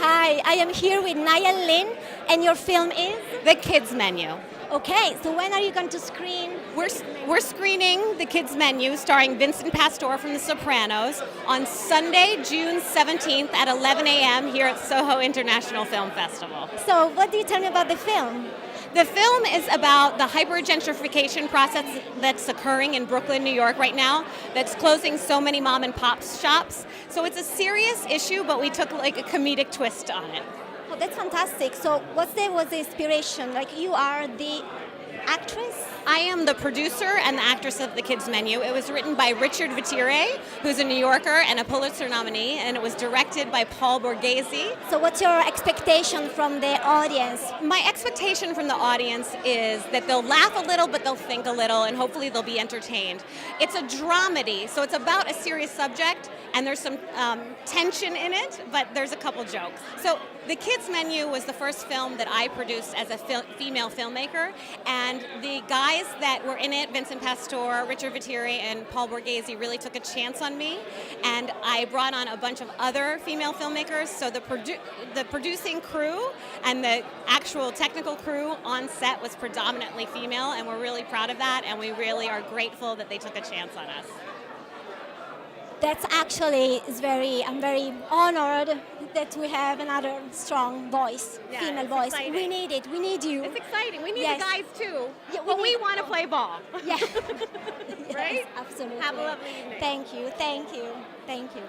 Hi, I am here with Nyle Lynn, and your film is? The Kids Menu. Okay, so when are you going to screen? We're screening The Kids Menu, starring Vincent Pastore from The Sopranos, on Sunday, June 17th at 11 a.m. here at Soho International Film Festival. So what do you tell me about the film? The film is about the hyper-gentrification process that's occurring in Brooklyn, New York right now, that's closing so many mom and pop shops. So it's a serious issue, but we took like a comedic twist on it. Oh, that's fantastic. So was the inspiration? Like, you are the actress? I am the producer and the actress of The Kids Menu. It was written by Richard Vittiere, who's a New Yorker and a Pulitzer nominee, and it was directed by Paul Borghese. So what's your expectation from the audience? My expectation from the audience is that they'll laugh a little, but they'll think a little, and hopefully they'll be entertained. It's a dramedy, so it's about a serious subject, and there's some tension in it, but there's a couple jokes. So The Kids Menu was the first film that I produced as a female filmmaker, and the guys that were in it, Vincent Pastore, Richard Vittiere, and Paul Borghese, really took a chance on me, and I brought on a bunch of other female filmmakers, so the producing crew and the actual technical crew on set was predominantly female, and we're really proud of that, and we really are grateful that they took a chance on us. That's actually I'm very honored that we have another strong voice, female voice. Exciting. We need it. We need you. It's exciting. We need Yes. the guys too. Yeah, but we want to play ball. Yeah. Right? Yes, absolutely. Have a lovely evening. Thank you. Thank you. Thank you.